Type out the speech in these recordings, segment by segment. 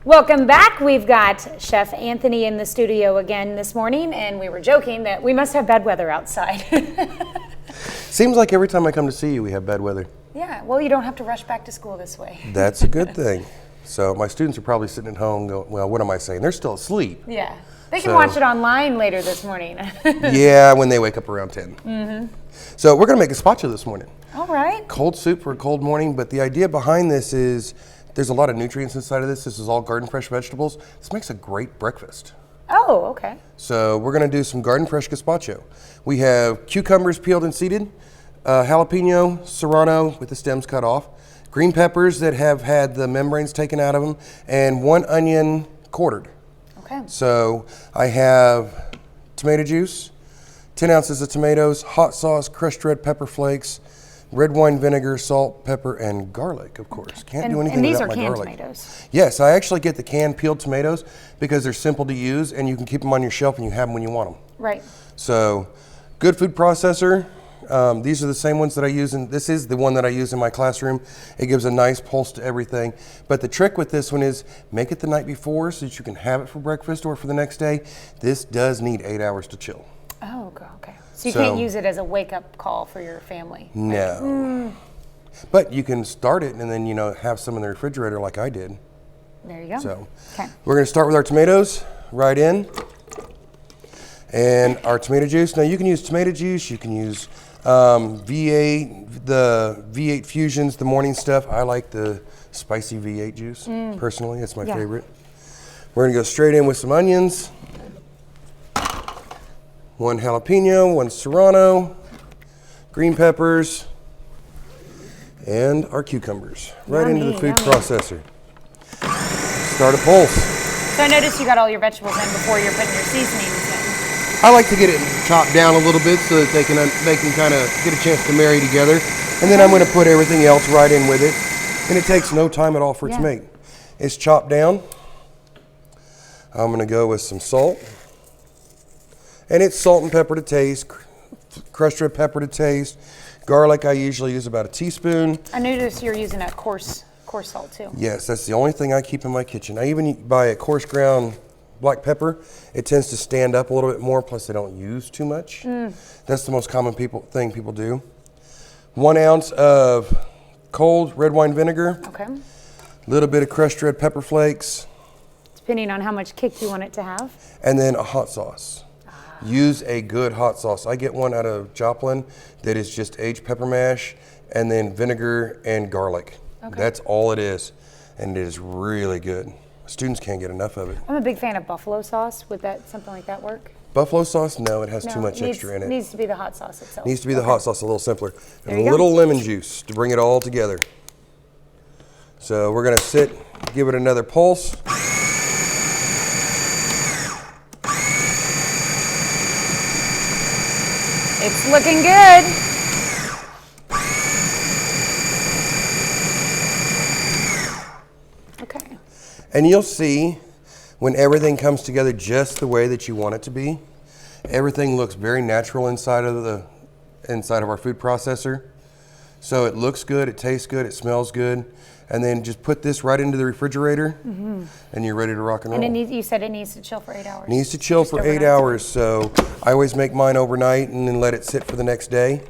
Welcome back. We've got Chef Anthony in the studio again this morning, and we were joking that we must have bad weather outside. Seems like every time I come to see you, we have bad weather. Yeah, well, you don't have to rush back to school this way. That's a good thing. So my students are probably sitting at home going, well, what am I saying? They're still asleep. Yeah, they can watch it online later this morning. Yeah, when they wake up around 10. Mm-hmm. So we're going to make gazpacho this morning. All right. Cold soup for a cold morning, but the idea behind this is there's a lot of nutrients inside of this. This is all garden fresh vegetables. This makes a great breakfast. Oh, okay. So we're going to do some garden fresh gazpacho. We have cucumbers peeled and seeded, jalapeno, serrano with the stems cut off, green peppers that have had the membranes taken out of them, and 1 onion quartered. Okay. So I have tomato juice, 10 ounces of tomatoes, hot sauce, crushed red pepper flakes, red wine vinegar, salt, pepper, and garlic, of course. Can't do anything without my garlic. And these are canned tomatoes? Yes, I actually get the canned peeled tomatoes because they're simple to use and you can keep them on your shelf and you have them when you want them. Right. So, good food processor. These are the same ones that I use, and this is the one that I use in my classroom. It gives a nice pulse to everything. But the trick with this one is make it the night before so that you can have it for breakfast or for the next day. This does need 8 hours to chill. Oh, okay. So you can't use it as a wake-up call for your family? No. But you can start it and then, have some in the refrigerator like I did. There you go. So okay. We're going to start with our tomatoes right in. And our tomato juice. Now you can use tomato juice, you can use V8, the V8 Fusions, the morning stuff. I like the spicy V8 juice, personally. It's my favorite. We're going to go straight in with some onions. 1 jalapeno, 1 serrano, green peppers, and our cucumbers. Right into the food processor. Start a pulse. So I noticed you got all your vegetables in before you're putting your seasonings in. I like to get it chopped down a little bit so that they can kind of get a chance to marry together. And then I'm going to put everything else right in with it. And it takes no time at all for it to make. It's chopped down. I'm going to go with some salt. And it's salt and pepper to taste, crushed red pepper to taste. Garlic, I usually use about a teaspoon. I noticed you're using a coarse salt too. Yes, that's the only thing I keep in my kitchen. I even buy a coarse ground black pepper. It tends to stand up a little bit more, plus they don't use too much. That's the most common thing people do. 1 ounce of cold red wine vinegar. Okay. A little bit of crushed red pepper flakes. Depending on how much kick you want it to have. And then a hot sauce. Use a good hot sauce. I get one out of Joplin that is just aged pepper mash and then vinegar and garlic. Okay. That's all it is. And it is really good. Students can't get enough of it. I'm a big fan of buffalo sauce. Would something like that work? Buffalo sauce? No, it has too much extra in it. It needs to be the hot sauce itself. Needs to be the hot sauce, a little simpler. And a little lemon juice to bring it all together. So we're going to give it another pulse. It's looking good. Okay. And you'll see when everything comes together just the way that you want it to be. Everything looks very natural inside of our food processor. So it looks good, it tastes good, it smells good. And then just put this right into the refrigerator and you're ready to rock and roll. And you said it needs to chill for 8 hours. Needs to chill for 8 hours. So I always make mine overnight and then let it sit for the next day.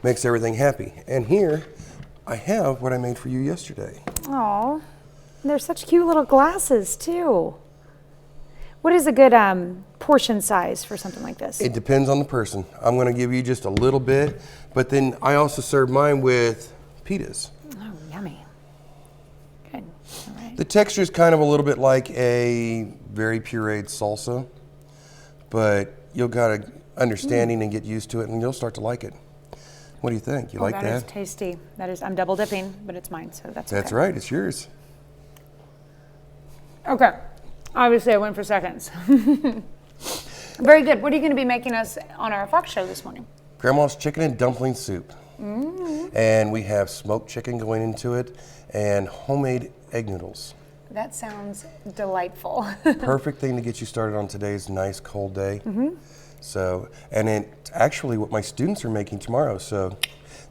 Makes everything happy. And here I have what I made for you yesterday. Oh, they're such cute little glasses too. What is a good portion size for something like this? It depends on the person. I'm going to give you just a little bit, but then I also serve mine with pitas. Oh, yummy. Good. All right. The texture is kind of a little bit like a very pureed salsa, but you'll got an understanding and get used to it, and you'll start to like it. What do you think? You like that? That is tasty. I'm double dipping, but it's mine, so that's okay. That's right. It's yours. Okay. Obviously, I went for seconds. Very good. What are you going to be making us on our Fox show this morning? Grandma's chicken and dumpling soup. And we have smoked chicken going into it and homemade egg noodles. That sounds delightful. Perfect thing to get you started on today's nice cold day. So, and it's actually what my students are making tomorrow. So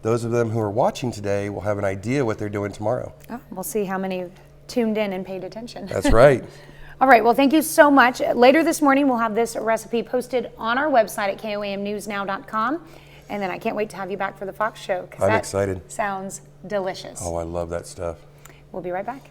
those of them who are watching today will have an idea what they're doing tomorrow. Oh, we'll see how many tuned in and paid attention. That's right. All right, well, thank you so much. Later this morning, we'll have this recipe posted on our website at koamnewsnow.com. And then I can't wait to have you back for the Fox Show. I'm excited. Sounds delicious. Oh, I love that stuff. We'll be right back.